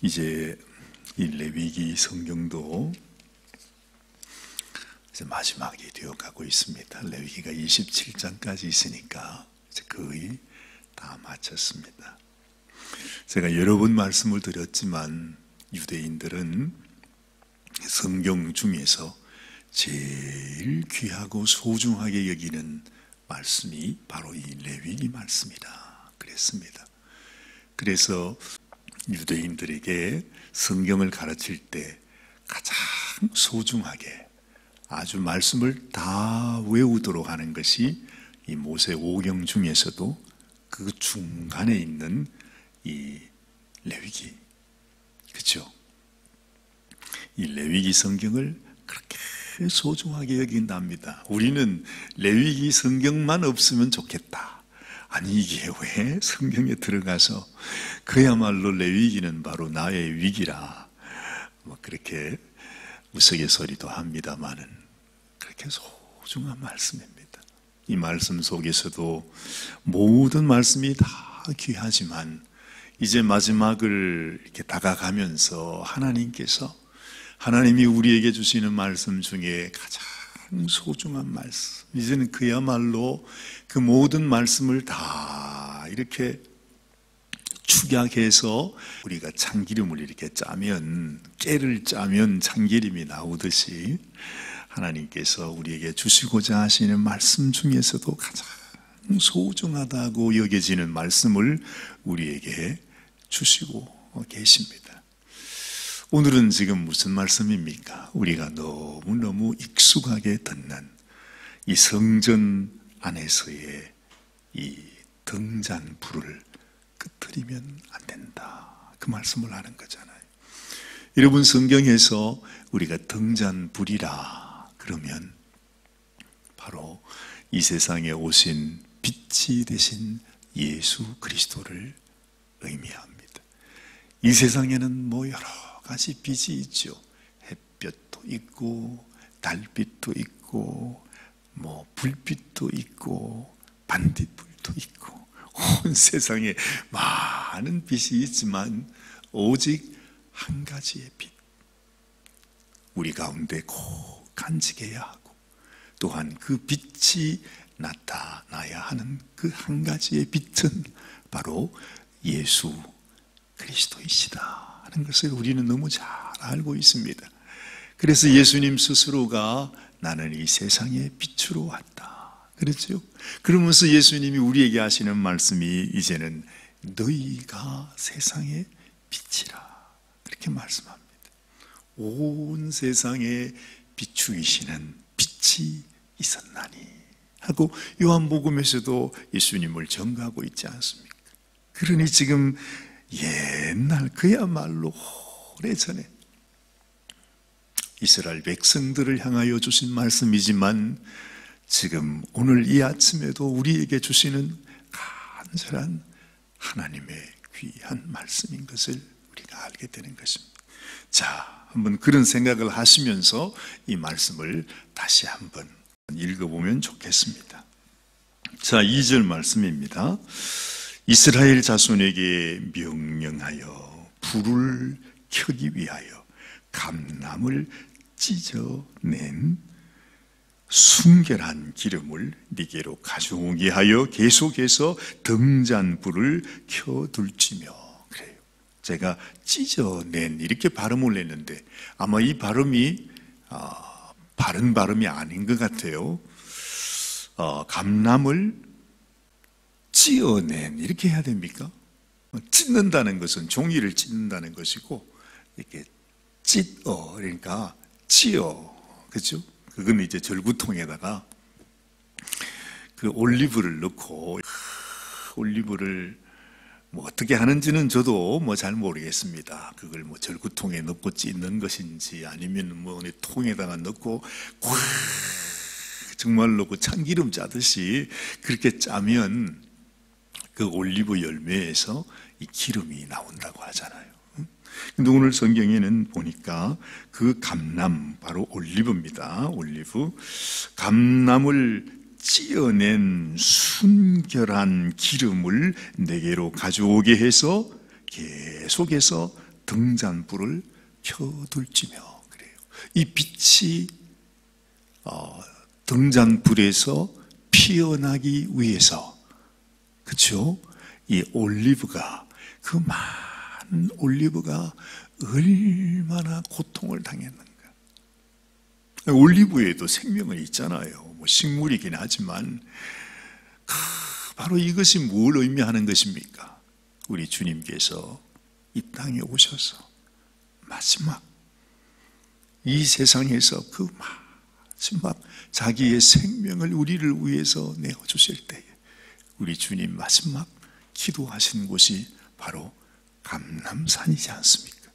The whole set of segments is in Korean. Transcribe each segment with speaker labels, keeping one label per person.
Speaker 1: 이제 이 레위기 성경도 이제 마지막이 되어 가고 있습니다. 레위기가 27장까지 있으니까 이제 거의 다 마쳤습니다. 제가 여러 번 말씀을 드렸지만 유대인들은 성경 중에서 제일 귀하고 소중하게 여기는 말씀이 바로 이 레위기 말씀이다 그랬습니다. 그래서 유대인들에게 성경을 가르칠 때 가장 소중하게 아주 말씀을 다 외우도록 하는 것이 이 모세 오경 중에서도 그 중간에 있는 이 레위기, 그렇죠? 이 레위기 성경을 그렇게 소중하게 여긴답니다. 우리는 레위기 성경만 없으면 좋겠다. 아니, 이게 왜 성경에 들어가서 그야말로 레위기는 바로 나의 위기라 뭐 그렇게 우스갯소리도 합니다만은 그렇게 소중한 말씀입니다. 이 말씀 속에서도 모든 말씀이 다 귀하지만 이제 마지막을 이렇게 다가가면서 하나님이 우리에게 주시는 말씀 중에 가장 소중한 말씀, 이제는 그야말로 그 모든 말씀을 다 이렇게 축약해서 우리가 참기름을 이렇게 짜면, 깨를 짜면 참기름이 나오듯이 하나님께서 우리에게 주시고자 하시는 말씀 중에서도 가장 소중하다고 여겨지는 말씀을 우리에게 주시고 계십니다. 오늘은 지금 무슨 말씀입니까? 우리가 너무너무 익숙하게 듣는 이 성전 안에서의 이 등잔불을 끄트리면 안 된다. 그 말씀을 하는 거잖아요. 여러분, 성경에서 우리가 등잔불이라 그러면 바로 이 세상에 오신 빛이 되신 예수 그리스도를 의미합니다. 이 세상에는 뭐 여러 가지 빛이 있죠. 햇볕도 있고 달빛도 있고 뭐 불빛도 있고 반딧불도 있고 온 세상에 많은 빛이 있지만 오직 한 가지의 빛, 우리 가운데 꼭 간직해야 하고 또한 그 빛이 나타나야 하는 그 한 가지의 빛은 바로 예수 그리스도이시다 하는 것을 우리는 너무 잘 알고 있습니다. 그래서 예수님 스스로가 나는 이 세상의 빛으로 왔다 그랬죠. 그러면서 예수님이 우리에게 하시는 말씀이 이제는 너희가 세상의 빛이라 그렇게 말씀합니다. 온 세상에 비추이시는 빛이 있었나니 하고 요한복음에서도 예수님을 전가하고 있지 않습니까? 그러니 지금 옛날 그야말로 오래전에 이스라엘 백성들을 향하여 주신 말씀이지만 지금 오늘 이 아침에도 우리에게 주시는 간절한 하나님의 귀한 말씀인 것을 우리가 알게 되는 것입니다. 자, 한번 그런 생각을 하시면서 이 말씀을 다시 한번 읽어보면 좋겠습니다. 자, 2절 말씀입니다. 이스라엘 자손에게 명령하여 불을 켜기 위하여 감람을 찢어낸 순결한 기름을 네게로 가져오게 하여 계속해서 등잔불을 켜둘지며. 그래요. 제가 찢어낸 이렇게 발음을 했는데 아마 이 발음이 바른 발음이 아닌 것 같아요. 감람을 찢어낸 이렇게 해야 됩니까? 찢는다는 것은 종이를 찢는다는 것이고 이렇게 그러니까 찌어, 그렇죠? 그건 이제 절구통에다가 그 올리브를 넣고 올리브를 뭐 어떻게 하는지는 저도 뭐 잘 모르겠습니다. 그걸 뭐 절구통에 넣고 찢는 것인지 아니면 뭐 통에다가 넣고 정말로 그 참기름 짜듯이 그렇게 짜면 그 올리브 열매에서 이 기름이 나온다고 하잖아요. 근데 오늘 성경에는 보니까 그 감람, 바로 올리브입니다. 올리브. 감람을 찌어낸 순결한 기름을 내게로 가져오게 해서 계속해서 등잔불을 켜둘지며 그래요. 이 빛이 등잔불에서 피어나기 위해서, 그렇죠? 이 올리브가, 그 많은 올리브가 얼마나 고통을 당했는가. 올리브에도 생명은 있잖아요. 뭐 식물이긴 하지만 바로 이것이 뭘 의미하는 것입니까? 우리 주님께서 이 땅에 오셔서 마지막 이 세상에서 그 마지막 자기의 생명을 우리를 위해서 내어주실 때에 우리 주님 마지막 기도하신 곳이 바로 감람산이지 않습니까?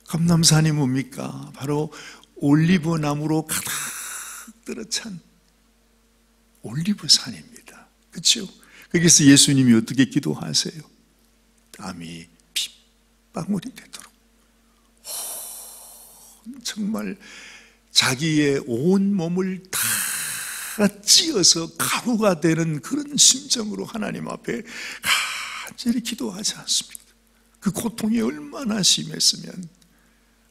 Speaker 1: 감람산이 뭡니까? 바로 올리브 나무로 가득 들어찬 올리브 산입니다. 그렇죠? 거기서 예수님이 어떻게 기도하세요? 땀이 빗방울이 되도록 정말 자기의 온 몸을 다 찧어서 가루가 되는 그런 심정으로 하나님 앞에 간절히 기도하지 않습니까? 그 고통이 얼마나 심했으면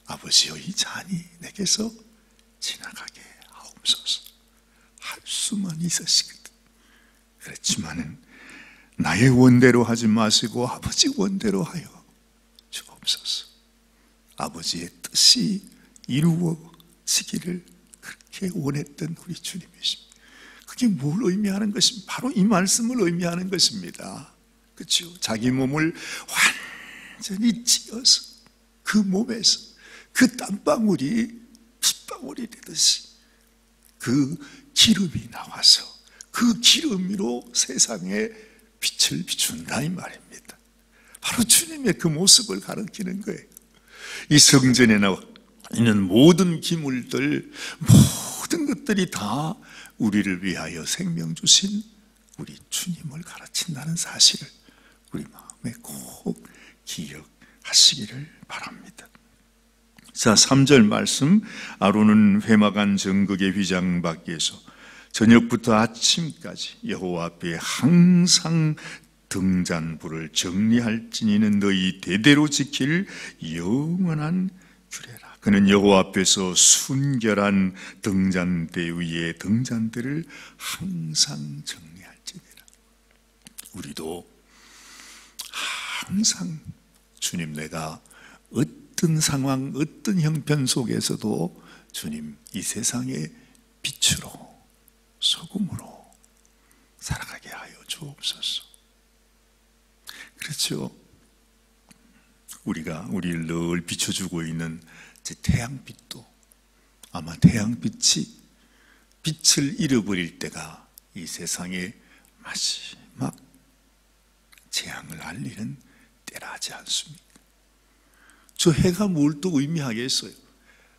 Speaker 1: 아버지여 이 잔이 내게서 지나가게 하옵소서 할 수만 있으시거든. 그렇지만은 나의 원대로 하지 마시고 아버지 원대로 하여 주옵소서. 아버지의 뜻이 이루어지기를 그렇게 원했던 우리 주님이십니다. 그게 뭘 의미하는 것입니까? 바로 이 말씀을 의미하는 것입니다. 그렇죠? 자기 몸을 완전히 찧어서 그 몸에서 그 땀방울이 핏방울이 되듯이 그 기름이 나와서 그 기름으로 세상에 빛을 비춘다 이 말입니다. 바로 주님의 그 모습을 가리키는 거예요. 이 성전에 나와 있는 모든 기물들, 모든 것들이 다 우리를 위하여 생명 주신 우리 주님을 가르친다는 사실을 우리 마음에 꼭 기억하시기를 바랍니다. 자, 3절 말씀. 아론은 회막안 정극의 휘장 밖에서 저녁부터 아침까지 여호와 앞에 항상 등잔불을 정리할지니는 너희 대대로 지킬 영원한 규례라. 그는 여호와 앞에서 순결한 등잔대 위에 등잔대를 항상 정리할지니라. 우리도 항상 주님, 내가 어떤 상황, 어떤 형편 속에서도 주님, 이 세상의 빛으로, 소금으로 살아가게 하여 주옵소서. 그렇죠? 우리가 우리를 늘 비춰주고 있는 태양빛도 아마 태양빛이 빛을 잃어버릴 때가 이 세상의 마지막 재앙을 알리는 때라 하지 않습니까? 저 해가 뭘 또 의미하겠어요?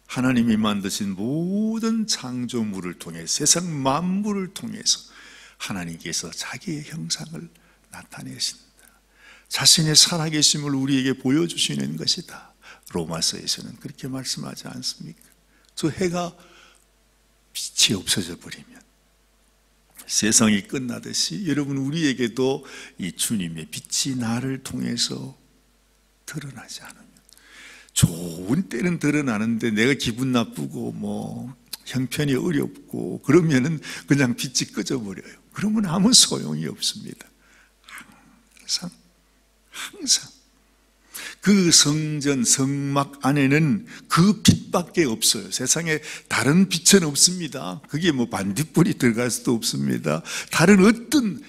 Speaker 1: 하나님이 만드신 모든 창조물을 통해 세상 만물을 통해서 하나님께서 자기의 형상을 나타내신다. 자신의 살아계심을 우리에게 보여주시는 것이다. 로마서에서는 그렇게 말씀하지 않습니까? 저 해가 빛이 없어져 버리면 세상이 끝나듯이 여러분 우리에게도 이 주님의 빛이 나를 통해서 드러나지 않으면, 좋은 때는 드러나는데 내가 기분 나쁘고 뭐 형편이 어렵고 그러면은 그냥 빛이 꺼져버려요. 그러면 아무 소용이 없습니다. 항상 그 성전 성막 안에는 그 빛밖에 없어요. 세상에 다른 빛은 없습니다. 그게 뭐 반딧불이 들어갈 수도 없습니다. 다른 어떤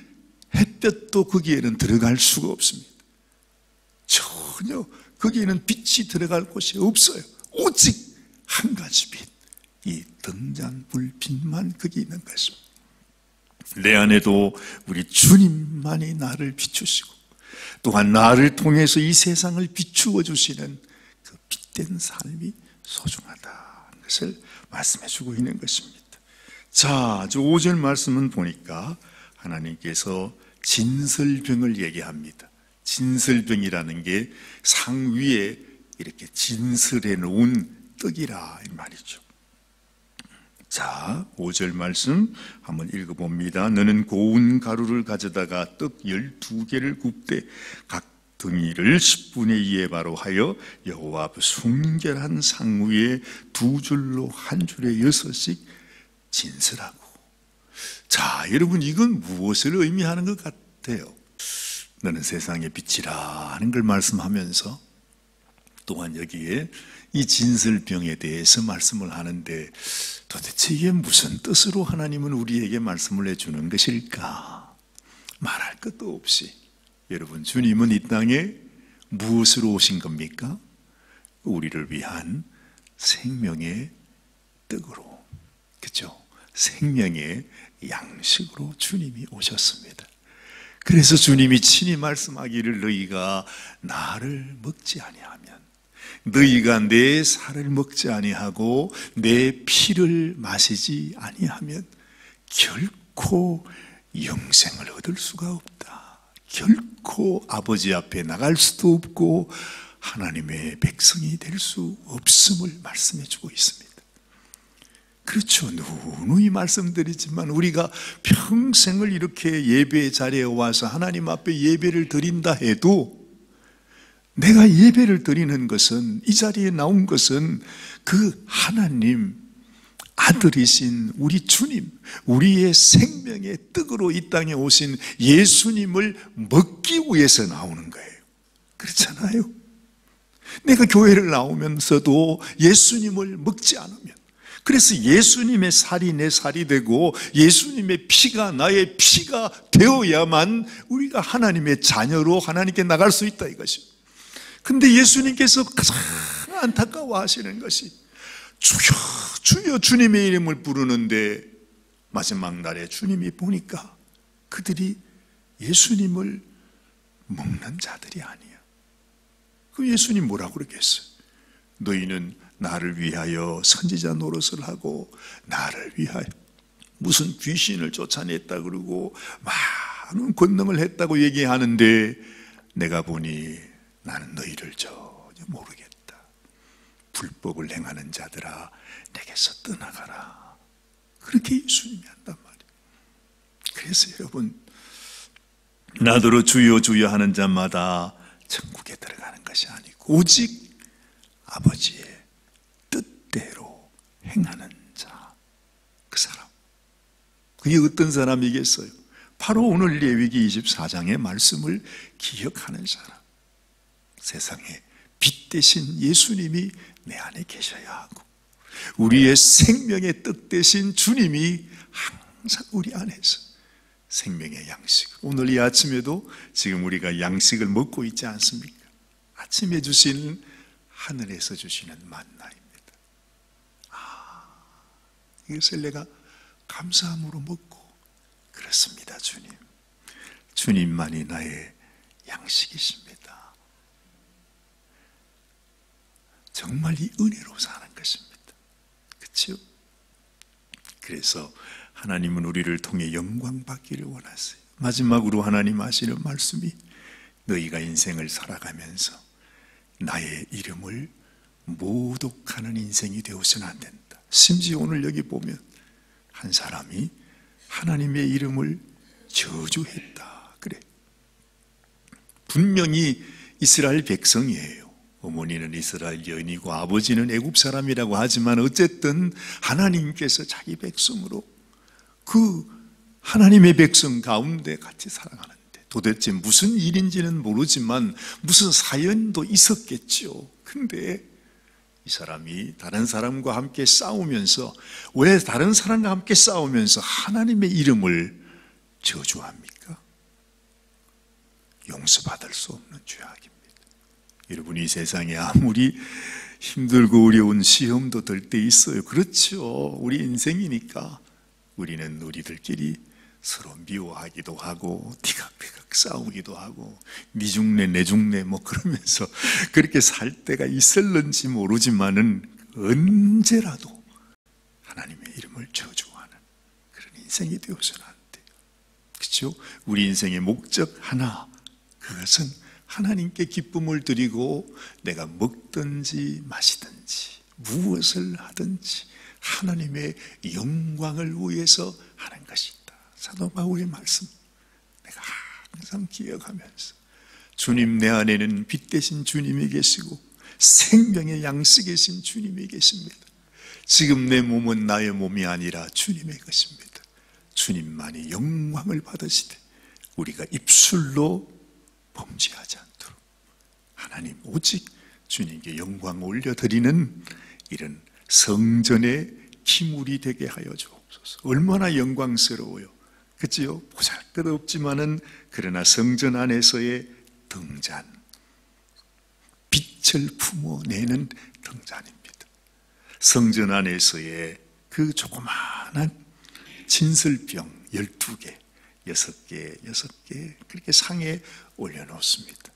Speaker 1: 햇볕도 거기에는 들어갈 수가 없습니다. 전혀 거기에는 빛이 들어갈 곳이 없어요. 오직 한 가지 빛, 이 등잔불 빛만 거기 있는 것입니다. 내 안에도 우리 주님만이 나를 비추시고 또한 나를 통해서 이 세상을 비추어 주시는 그 빛된 삶이 소중하다는 것을 말씀해 주고 있는 것입니다. 자, 5절 말씀은 보니까 하나님께서 진설병을 얘기합니다. 진설병이라는 게 상위에 이렇게 진설해 놓은 떡이라 이 말이죠. 자, 5절 말씀 한번 읽어봅니다. 너는 고운 가루를 가져다가 떡 12개를 굽되 각 등이를 10분의 2에 바로 하여 여호와 앞 순결한 상 위에 2줄로 한 줄에 6씩 진설하고. 자, 여러분, 이건 무엇을 의미하는 것 같아요? 너는 세상의 빛이라 하는 걸 말씀하면서 또한 여기에 이 진설병에 대해서 말씀을 하는데, 도대체 이게 무슨 뜻으로 하나님은 우리에게 말씀을 해주는 것일까? 말할 것도 없이, 여러분, 주님은 이 땅에 무엇으로 오신 겁니까? 우리를 위한 생명의 떡으로, 그렇죠? 생명의 양식으로 주님이 오셨습니다. 그래서 주님이 친히 말씀하기를, 너희가 나를 먹지 아니하면, 너희가 내 살을 먹지 아니하고 내 피를 마시지 아니하면 결코 영생을 얻을 수가 없다. 결코 아버지 앞에 나갈 수도 없고 하나님의 백성이 될 수 없음을 말씀해 주고 있습니다. 그렇죠. 누누이 말씀드리지만 우리가 평생을 이렇게 예배 자리에 와서 하나님 앞에 예배를 드린다 해도, 내가 예배를 드리는 것은, 이 자리에 나온 것은 그 하나님 아들이신 우리 주님, 우리의 생명의 떡으로 이 땅에 오신 예수님을 먹기 위해서 나오는 거예요. 그렇잖아요. 내가 교회를 나오면서도 예수님을 먹지 않으면, 그래서 예수님의 살이 내 살이 되고 예수님의 피가 나의 피가 되어야만 우리가 하나님의 자녀로 하나님께 나갈 수 있다, 이것입니다. 근데 예수님께서 가장 안타까워하시는 것이, 주여 주여 주님의 이름을 부르는데 마지막 날에 주님이 보니까 그들이 예수님을 먹는 자들이 아니야. 그 예수님 뭐라고 그러겠어요? 너희는 나를 위하여 선지자 노릇을 하고 나를 위하여 무슨 귀신을 쫓아냈다 그러고 많은 권능을 했다고 얘기하는데, 내가 보니 나는 너희를 전혀 모르겠다. 불법을 행하는 자들아, 내게서 떠나가라. 그렇게 예수님이 한단 말이에요. 그래서 여러분, 나더러 주여 주여 하는 자마다 천국에 들어가는 것이 아니고 오직 아버지의 뜻대로 행하는 자, 그 사람. 그게 어떤 사람이겠어요? 바로 오늘 레위기 24장의 말씀을 기억하는 사람. 세상에 빛 대신 예수님이 내 안에 계셔야 하고, 우리의 생명의 뜻 대신 주님이 항상 우리 안에서 생명의 양식을, 오늘 이 아침에도 지금 우리가 양식을 먹고 있지 않습니까? 아침에 주시는, 하늘에서 주시는 만나입니다. 이것을 내가 감사함으로 먹고, 그렇습니다. 주님만이 나의 양식이십니다. 정말 이 은혜로 사는 것입니다. 그렇죠? 그래서 하나님은 우리를 통해 영광 받기를 원하세요. 마지막으로 하나님 하시는 말씀이, 너희가 인생을 살아가면서 나의 이름을 모독하는 인생이 되어서는 안 된다. 심지어 오늘 여기 보면 한 사람이 하나님의 이름을 저주했다 그래. 분명히 이스라엘 백성이에요. 어머니는 이스라엘 여인이고 아버지는 애굽 사람이라고 하지만 어쨌든 하나님께서 자기 백성으로, 그 하나님의 백성 가운데 같이 살아가는데, 도대체 무슨 일인지는 모르지만 무슨 사연도 있었겠죠. 근데 이 사람이 다른 사람과 함께 싸우면서, 왜 다른 사람과 함께 싸우면서 하나님의 이름을 저주합니까? 용서받을 수 없는 죄악입니다. 여러분, 이 세상에 아무리 힘들고 어려운 시험도 들 때 있어요. 그렇죠. 우리 인생이니까 우리는 우리들끼리 서로 미워하기도 하고 티격태격 싸우기도 하고 네 죽네 내 죽네 뭐 그러면서 그렇게 살 때가 있을는지 모르지만은 언제라도 하나님의 이름을 저주하는 그런 인생이 되어서는 안 돼요. 그렇죠? 우리 인생의 목적 하나, 그것은 하나님께 기쁨을 드리고 내가 먹든지 마시든지 무엇을 하든지 하나님의 영광을 위해서 하는 것이다. 사도 바울의 말씀 내가 항상 기억하면서 주님, 내 안에는 빛 대신 주님이 계시고 생명의 양식이 계신 주님이 계십니다. 지금 내 몸은 나의 몸이 아니라 주님의 것입니다. 주님만이 영광을 받으시되 우리가 입술로 범죄하지 않도록 하나님 오직 주님께 영광 올려드리는 이런 성전의 기물이 되게 하여 주옵소서. 얼마나 영광스러워요. 그치요? 보잘것없지만은 그러나 성전 안에서의 등잔, 빛을 품어내는 등잔입니다. 성전 안에서의 그 조그마한 진설병 12개, 6개 그렇게 상에 올려놓습니다.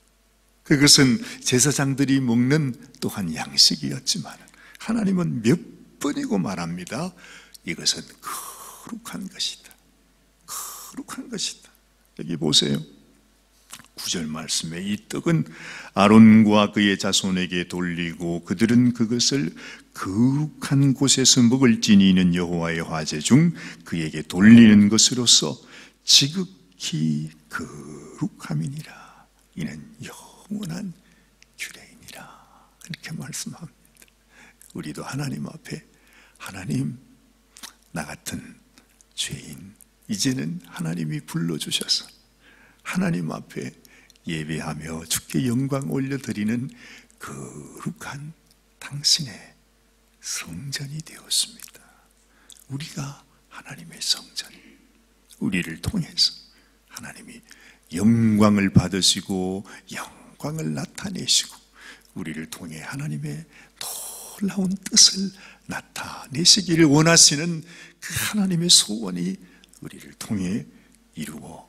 Speaker 1: 그것은 제사장들이 먹는 또한 양식이었지만 하나님은 몇 번이고 말합니다. 이것은 거룩한 것이다. 거룩한 것이다. 여기 보세요. 9절 말씀에 이 떡은 아론과 그의 자손에게 돌리고 그들은 그것을 거룩한 곳에서 먹을지니 이는 여호와의 화제 중 그에게 돌리는 것으로서 지극히 거룩함이니라. 이는 영원한 규례이니라. 이렇게 말씀합니다. 우리도 하나님 앞에 하나님, 나 같은 죄인 이제는 하나님이 불러주셔서 하나님 앞에 예배하며 주께 영광 올려드리는 거룩한 당신의 성전이 되었습니다. 우리가 하나님의 성전, 우리를 통해서 하나님이 영광을 받으시고 영광을 나타내시고 우리를 통해 하나님의 놀라운 뜻을 나타내시기를 원하시는 그 하나님의 소원이 우리를 통해 이루어져야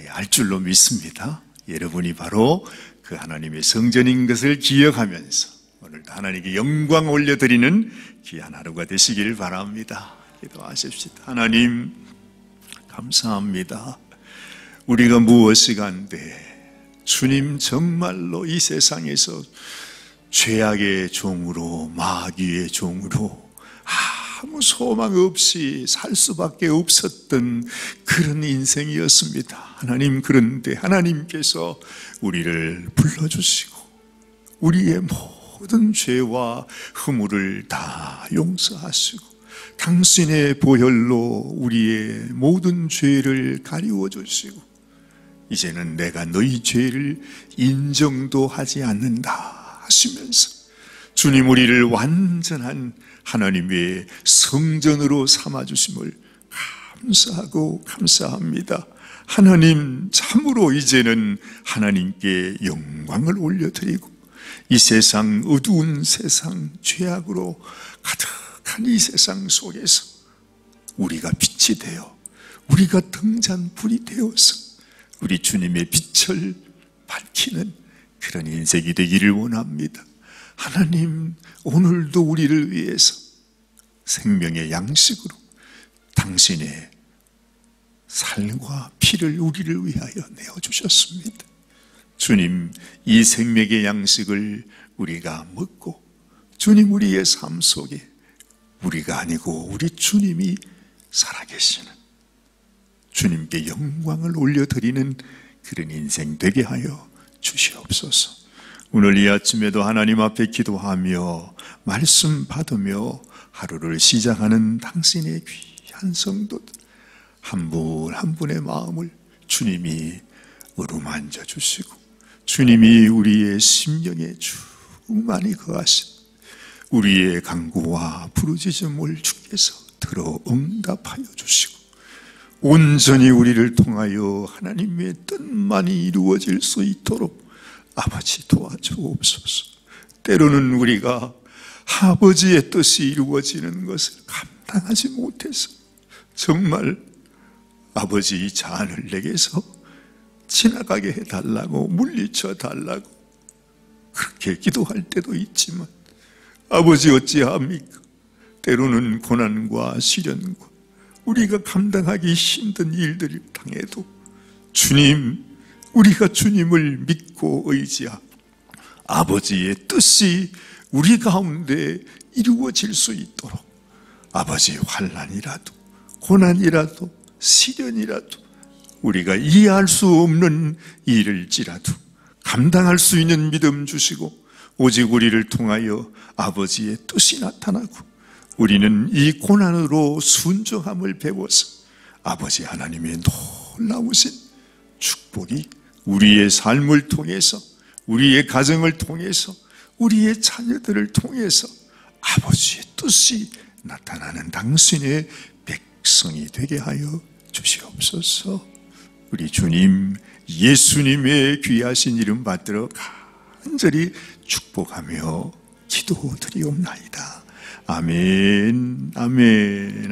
Speaker 1: 할 줄로 믿습니다. 여러분이 바로 그 하나님의 성전인 것을 기억하면서 오늘도 하나님께 영광 올려드리는 귀한 하루가 되시기를 바랍니다. 기도하십시다. 하나님 감사합니다. 우리가 무엇이간데 주님 정말로 이 세상에서 죄악의 종으로 마귀의 종으로 아무 소망 없이 살 수밖에 없었던 그런 인생이었습니다. 하나님, 그런데 하나님께서 우리를 불러주시고 우리의 모든 죄와 허물을 다 용서하시고 당신의 보혈로 우리의 모든 죄를 가리워 주시고 이제는 내가 너희 죄를 인정도 하지 않는다 하시면서 주님, 우리를 완전한 하나님의 성전으로 삼아주심을 감사하고 감사합니다. 하나님, 참으로 이제는 하나님께 영광을 올려드리고 이 세상, 어두운 세상, 죄악으로 가득한 이 세상 속에서 우리가 빛이 되어 우리가 등잔불이 되어서 우리 주님의 빛을 밝히는 그런 인생이 되기를 원합니다. 하나님, 오늘도 우리를 위해서 생명의 양식으로 당신의 살과 피를 우리를 위하여 내어주셨습니다. 주님, 이 생명의 양식을 우리가 먹고 주님, 우리의 삶 속에 우리가 아니고 우리 주님이 살아계시는 주님께 영광을 올려드리는 그런 인생 되게 하여 주시옵소서. 오늘 이 아침에도 하나님 앞에 기도하며 말씀 받으며 하루를 시작하는 당신의 귀한 성도들 한 분 한 분의 마음을 주님이 어루만져 주시고 주님이 우리의 심령에 충만히 거하신 우리의 간구와 부르짖음을 주께서 들어 응답하여 주시고 온전히 우리를 통하여 하나님의 뜻만이 이루어질 수 있도록 아버지 도와주옵소서. 때로는 우리가 아버지의 뜻이 이루어지는 것을 감당하지 못해서 정말 아버지 잔을 내게서 지나가게 해달라고 물리쳐 달라고 그렇게 기도할 때도 있지만 아버지 어찌합니까? 때로는 고난과 시련과 우리가 감당하기 힘든 일들을 당해도 주님, 우리가 주님을 믿고 의지하고 아버지의 뜻이 우리 가운데 이루어질 수 있도록 아버지의 환난이라도 고난이라도 시련이라도 우리가 이해할 수 없는 일을지라도 감당할 수 있는 믿음 주시고 오직 우리를 통하여 아버지의 뜻이 나타나고 우리는 이 고난으로 순종함을 배워서 아버지 하나님의 놀라우신 축복이 우리의 삶을 통해서, 우리의 가정을 통해서, 우리의 자녀들을 통해서 아버지의 뜻이 나타나는 당신의 백성이 되게 하여 주시옵소서. 우리 주님 예수님의 귀하신 이름 받들어 간절히 축복하며 기도드리옵나이다. 아멘. 아멘.